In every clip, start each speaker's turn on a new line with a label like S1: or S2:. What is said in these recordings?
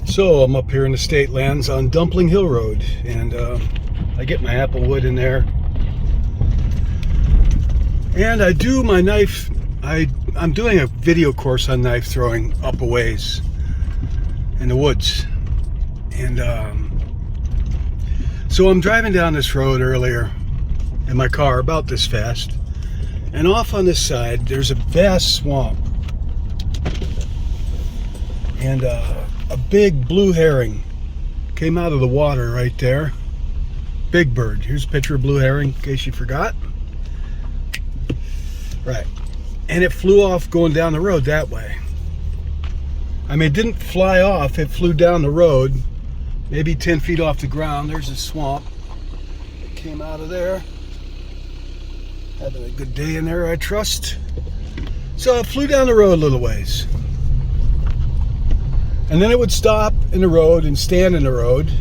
S1: So I'm up here in the state lands on Dumpling Hill Road, and I get my apple wood in there, and I do my knife. I'm doing a video course on knife throwing up a ways in the woods, and so I'm driving down this road earlier in my car about this fast, and off on this side there's a vast swamp, and a big blue herring came out of the water right there. Big bird. Here's a picture of blue herring, in case you forgot. Right. And it flew off going down the road that way. I mean, it didn't fly off. It flew down the road, maybe 10 feet off the ground. There's a swamp. It came out of there. Having a good day in there, I trust. So it flew down the road a little ways. And then it would stop in the road and stand in the road.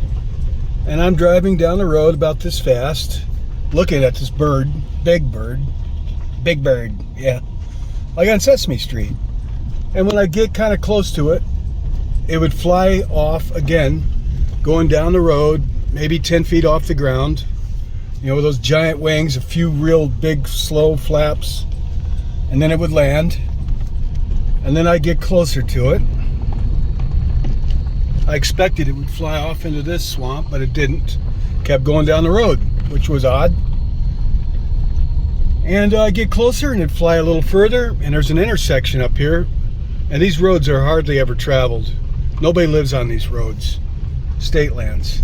S1: And I'm driving down the road about this fast, looking at this bird, big bird, yeah, like on Sesame Street. And when I get kind of close to it, it would fly off again, going down the road, maybe 10 feet off the ground. You know, with those giant wings, a few real big, slow flaps. And then it would land. And then I'd get closer to it. I expected it would fly off into this swamp, but it didn't. Kept going down the road, which was odd. And I get closer and it'd fly a little further, and there's an intersection up here, and these roads are hardly ever traveled. Nobody lives on these roads. State lands.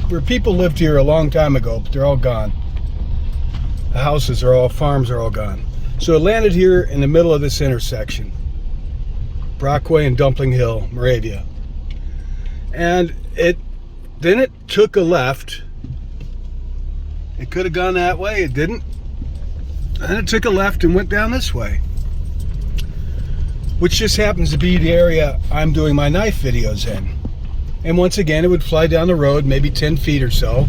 S1: Where people lived here a long time ago, but they're all gone. The houses are all, farms are all gone. So it landed here in the middle of this intersection. Brockway and Dumpling Hill, Moravia. And then it took a left. It could have gone that way, it didn't. And it took a left and went down this way, which just happens to be the area I'm doing my knife videos in. And once again, it would fly down the road, maybe 10 feet or so,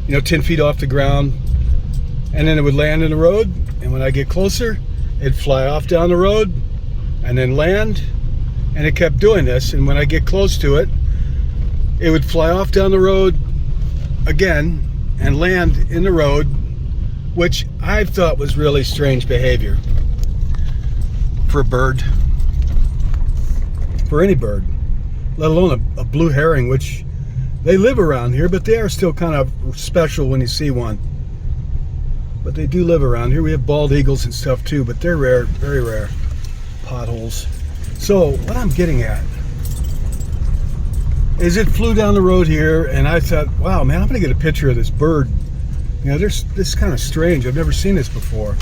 S1: 10 feet off the ground, and then it would land in the road. And when I get closer, it'd fly off down the road and then land. And it kept doing this, and when I get close to it, it would fly off down the road again and land in the road, which I thought was really strange behavior for a bird, for any bird, let alone a blue herring, which they live around here, but they are still kind of special when you see one. But they do live around here. We have bald eagles and stuff too, but they're rare, very rare. Potholes. So what I'm getting at is it flew down the road here, and I thought, wow, man, I'm gonna get a picture of this bird. This is kind of strange. I've never seen this before.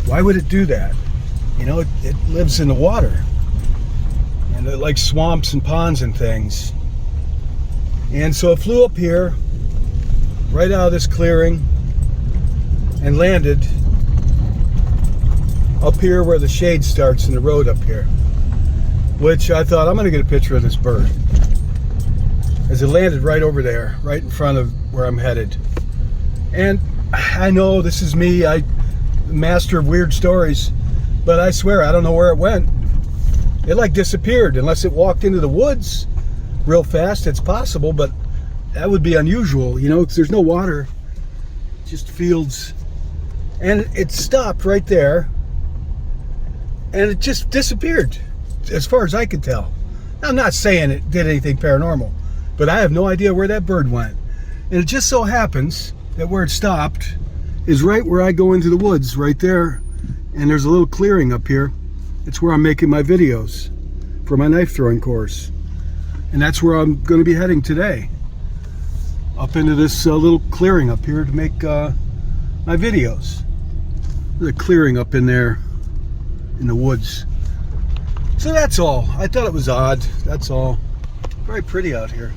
S1: Why would it do that? It lives in the water, and it likes swamps and ponds and things. And so it flew up here, right out of this clearing, and landed up here where the shade starts in the road up here. Which I thought, I'm going to get a picture of this bird, as it landed right over there, right in front of where I'm headed. And I know this is me, master of weird stories, but I swear I don't know where it went. It like disappeared, unless it walked into the woods real fast. It's possible, but that would be unusual, because there's no water, just fields. And it stopped right there, and it just disappeared, as far as I could tell. I'm not saying it did anything paranormal, but I have no idea where that bird went. And it just so happens that where it stopped is right where I go into the woods, right there. And there's a little clearing up here. It's where I'm making my videos for my knife throwing course. And that's where I'm going to be heading today. Up into this little clearing up here to make my videos. There's a clearing up in there in the woods. So that's all. I thought it was odd. That's all. Very pretty out here.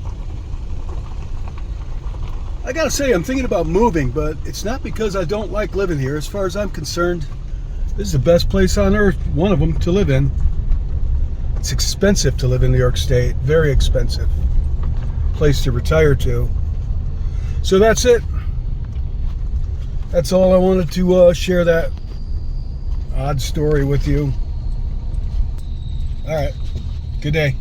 S1: I gotta say, I'm thinking about moving, but it's not because I don't like living here. As far as I'm concerned, this is the best place on earth, one of them, to live in. It's expensive to live in New York State. Very expensive place to retire to. So that's it. That's all I wanted to share, that odd story with you. All right. Good day.